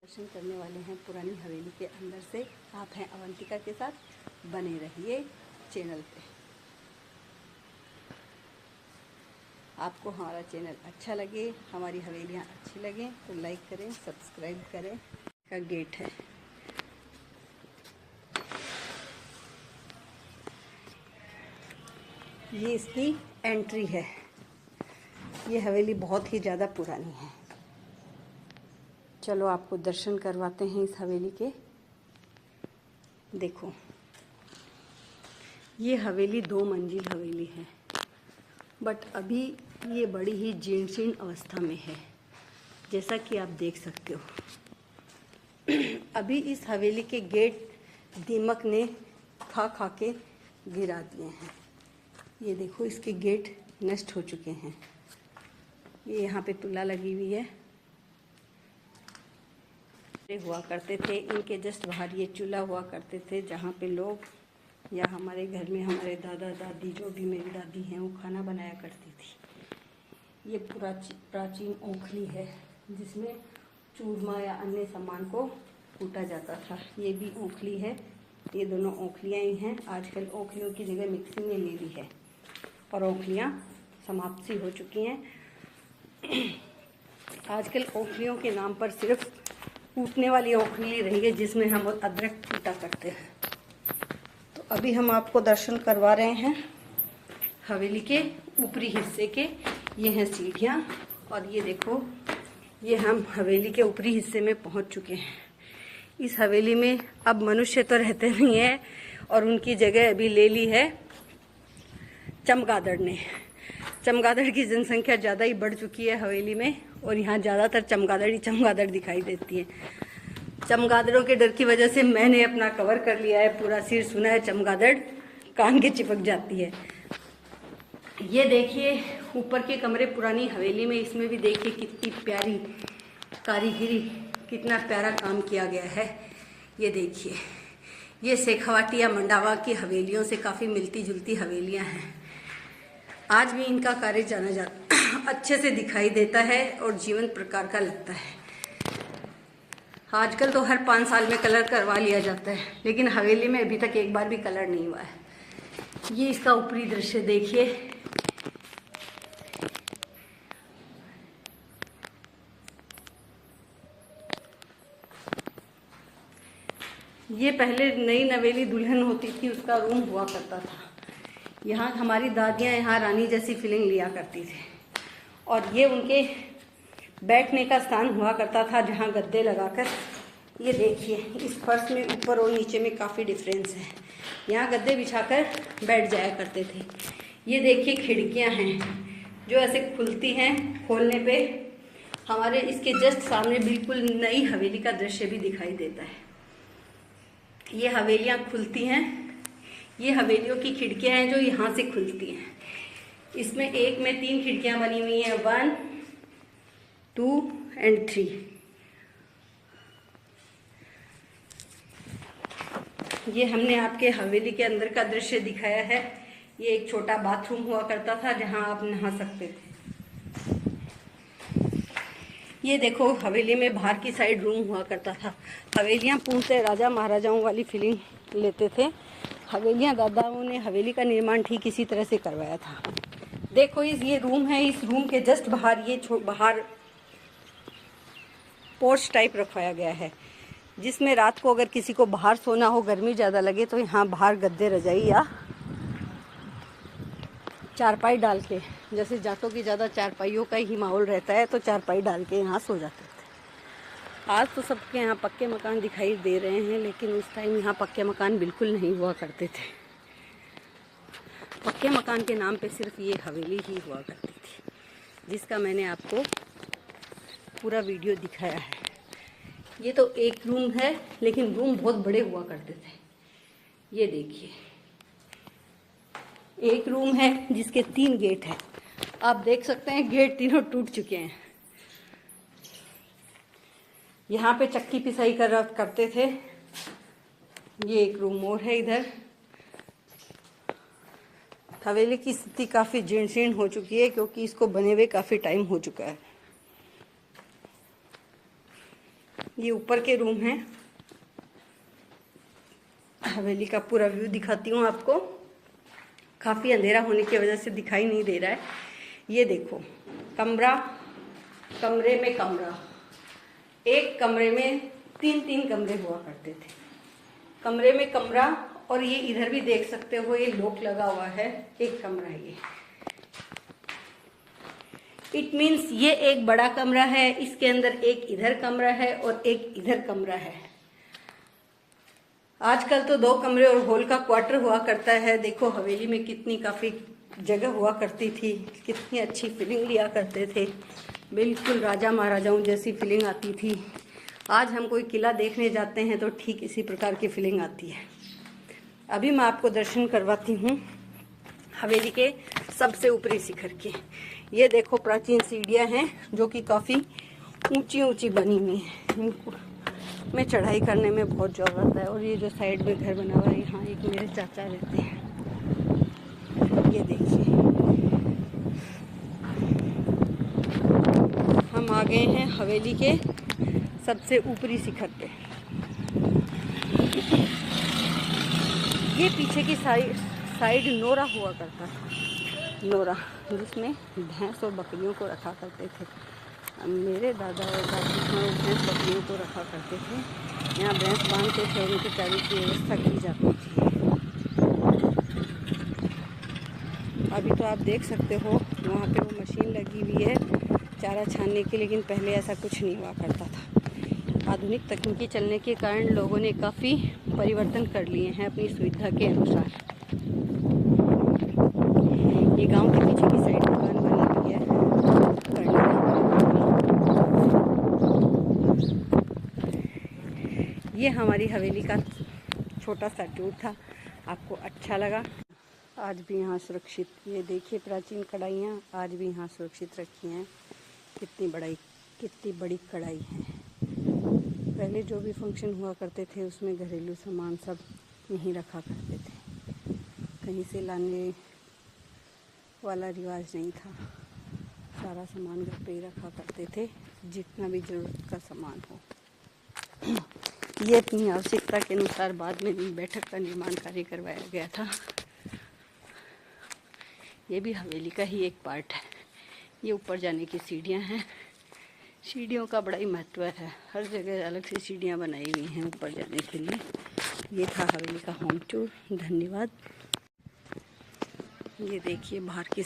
दर्शन करने वाले हैं पुरानी हवेली के अंदर से। आप हैं अवंतिका के साथ, बने रहिए चैनल पे। आपको हमारा चैनल अच्छा लगे, हमारी हवेलियाँ अच्छी लगें तो लाइक करें, सब्सक्राइब करें। का गेट है, ये इसकी एंट्री है। ये हवेली बहुत ही ज़्यादा पुरानी है। चलो आपको दर्शन करवाते हैं इस हवेली के। देखो, ये हवेली 2 मंजिल हवेली है, बट अभी ये बड़ी ही जीर्ण अवस्था में है, जैसा कि आप देख सकते हो। अभी इस हवेली के गेट दीमक ने खा खा के गिरा दिए हैं। ये देखो, इसके गेट नष्ट हो चुके हैं। ये यहाँ पे तुला लगी हुई है, हुआ करते थे। इनके जस्ट बाहर ये चूल्हा हुआ करते थे, जहाँ पे लोग या हमारे घर में हमारे दादा दादी, जो भी मेरी दादी हैं, वो खाना बनाया करती थी। ये प्राचीन ओखली है, जिसमें चूरमा या अन्य सामान को कूटा जाता था। ये भी ओखली है। ये दोनों ओखलियाँ ही हैं। आजकल ओखलियों की जगह मिक्सी में ले ली है और ओखलियाँ समाप्त सी हो चुकी हैं। आजकल ओखलियों के नाम पर सिर्फ कूटने वाली ओखली रही है, जिसमें हम अदरक कूटा करते हैं। तो अभी हम आपको दर्शन करवा रहे हैं हवेली के ऊपरी हिस्से के। ये हैं सीढ़ियाँ, और ये देखो, ये हम हवेली के ऊपरी हिस्से में पहुंच चुके हैं। इस हवेली में अब मनुष्य तो रहते नहीं हैं, और उनकी जगह अभी ले ली है चमगादड़ ने। चमगादड़ की जनसंख्या ज़्यादा ही बढ़ चुकी है हवेली में, और यहाँ ज़्यादातर चमगादड़ ही चमगादड़ दिखाई देती है। चमगादड़ों के डर की वजह से मैंने अपना कवर कर लिया है पूरा सिर। सुना है चमगादड़ कान के चिपक जाती है। ये देखिए, ऊपर के कमरे पुरानी हवेली में, इसमें भी देखिए कितनी प्यारी कारीगिरी, कितना प्यारा काम किया गया है। ये देखिए, ये शेखावाटी या मंडावा की हवेलियों से काफ़ी मिलती जुलती हवेलियाँ हैं। आज भी इनका कार्य जाना जाता अच्छे से दिखाई देता है और जीवंत प्रकार का लगता है। आजकल तो हर 5 साल में कलर करवा लिया जाता है, लेकिन हवेली में अभी तक एक बार भी कलर नहीं हुआ है। ये इसका ऊपरी दृश्य देखिए। ये पहले नई नवेली दुल्हन होती थी, उसका रूम हुआ करता था। यहाँ हमारी दादियाँ यहाँ रानी जैसी फीलिंग लिया करती थी, और ये उनके बैठने का स्थान हुआ करता था, जहाँ गद्दे लगाकर। ये देखिए, इस फर्श में ऊपर और नीचे में काफ़ी डिफरेंस है। यहाँ गद्दे बिछाकर बैठ जाया करते थे। ये देखिए, खिड़कियाँ हैं जो ऐसे खुलती हैं। खोलने पे हमारे इसके जस्ट सामने बिल्कुल नई हवेली का दृश्य भी दिखाई देता है। ये हवेलियाँ खुलती हैं। ये हवेलियों की खिड़कियाँ हैं जो यहाँ से खुलती हैं। इसमें एक में 3 खिड़कियाँ बनी हुई हैं, 1, 2 और 3। ये हमने आपके हवेली के अंदर का दृश्य दिखाया है। ये एक छोटा बाथरूम हुआ करता था, जहाँ आप नहा सकते थे। ये देखो, हवेली में बाहर की साइड रूम हुआ करता था। हवेलियाँ पूर्णतः राजा महाराजाओं वाली फीलिंग लेते थे। हवेलियाँ दादाओं ने हवेली का निर्माण ठीक इसी तरह से करवाया था। देखो, ये रूम है। इस रूम के जस्ट बाहर बाहर पोर्च टाइप रखवाया गया है, जिसमें रात को अगर किसी को बाहर सोना हो, गर्मी ज़्यादा लगे, तो यहाँ बाहर गद्दे, रजाई या चारपाई डाल के, जैसे जाटों की ज़्यादा चारपाइयों का ही माहौल रहता है, तो चारपाई डाल के यहाँ सो जाते थे। आज तो सबके यहाँ पक्के मकान दिखाई दे रहे हैं, लेकिन उस टाइम यहाँ पक्के मकान बिल्कुल नहीं हुआ करते थे। पक्के मकान के नाम पे सिर्फ ये हवेली ही हुआ करती थी, जिसका मैंने आपको पूरा वीडियो दिखाया है। ये तो एक रूम है, लेकिन रूम बहुत बड़े हुआ करते थे। ये देखिए, एक रूम है जिसके 3 गेट हैं। आप देख सकते हैं, गेट तीनों टूट चुके हैं। यहाँ पे चक्की पिसाई करते थे। ये एक रूम और है इधर। हवेली की स्थिति काफ़ी जीर्ण हो चुकी है, क्योंकि इसको बने हुए काफ़ी टाइम हो चुका है। ये ऊपर के रूम हैं। हवेली का पूरा व्यू दिखाती हूँ आपको। काफ़ी अंधेरा होने की वजह से दिखाई नहीं दे रहा है। ये देखो, कमरा, कमरे में कमरा, एक कमरे में तीन तीन कमरे हुआ करते थे। कमरे में कमरा, और ये इधर भी देख सकते हो, ये लॉक लगा हुआ है, एक कमरा है ये। इट मीन्स ये एक बड़ा कमरा है, इसके अंदर एक इधर कमरा है और एक इधर कमरा है। आजकल तो 2 कमरे और हॉल का क्वार्टर हुआ करता है। देखो हवेली में कितनी काफ़ी जगह हुआ करती थी, कितनी अच्छी फीलिंग लिया करते थे, बिल्कुल राजा महाराजाओं जैसी फीलिंग आती थी। आज हम कोई किला देखने जाते हैं तो ठीक इसी प्रकार की फीलिंग आती है। अभी मैं आपको दर्शन करवाती हूँ हवेली के सबसे ऊपरी शिखर के। ये देखो प्राचीन सीढ़ियाँ हैं जो कि काफ़ी ऊंची ऊंची बनी हुई हैं। इनको में चढ़ाई करने में बहुत ज़रूरत है। और ये जो साइड में घर बना हुआ है, यहाँ एक मेरे चाचा रहते हैं। ये देखिए, हम आ गए हैं हवेली के सबसे ऊपरी शिखर पे। ये पीछे की साइड नोरा हुआ करता था, नोरा, जिसमें भैंस और बकरियों को रखा करते थे। मेरे दादा और दादी भैंस बकरियों को रखा करते थे। यहाँ भैंस बांधते थे, उनकी चारे की व्यवस्था की जाती थी। अभी तो आप देख सकते हो वहाँ पे वो मशीन लगी हुई है चारा छानने की, लेकिन पहले ऐसा कुछ नहीं हुआ करता था। आधुनिक तकनीकी चलने के कारण लोगों ने काफ़ी परिवर्तन कर लिए हैं अपनी सुविधा के अनुसार। ये गांव के पीछे की साइड दुकान बनी हुई है। ये हमारी हवेली का छोटा सा टूर था। आपको अच्छा लगा? आज भी यहाँ सुरक्षित, ये देखिए प्राचीन कढ़ाइयाँ आज भी यहाँ सुरक्षित रखी हैं। कितनी बड़ी कढ़ाई है। पहले जो भी फंक्शन हुआ करते थे उसमें घरेलू सामान सब यहीं रखा करते थे, कहीं से लाने वाला रिवाज नहीं था। सारा सामान घर पे ही रखा करते थे, जितना भी ज़रूरत का सामान हो। ये अपनी आवश्यकता के अनुसार बाद में बैठक का निर्माण कार्य करवाया गया था। ये भी हवेली का ही एक पार्ट है। ये ऊपर जाने की सीढ़ियाँ हैं। सीढ़ियों का बड़ा ही महत्व है, हर जगह अलग से सीढ़ियाँ बनाई हुई हैं ऊपर जाने के लिए। ये था हवेली का होम टूर। धन्यवाद। ये देखिए बाहर की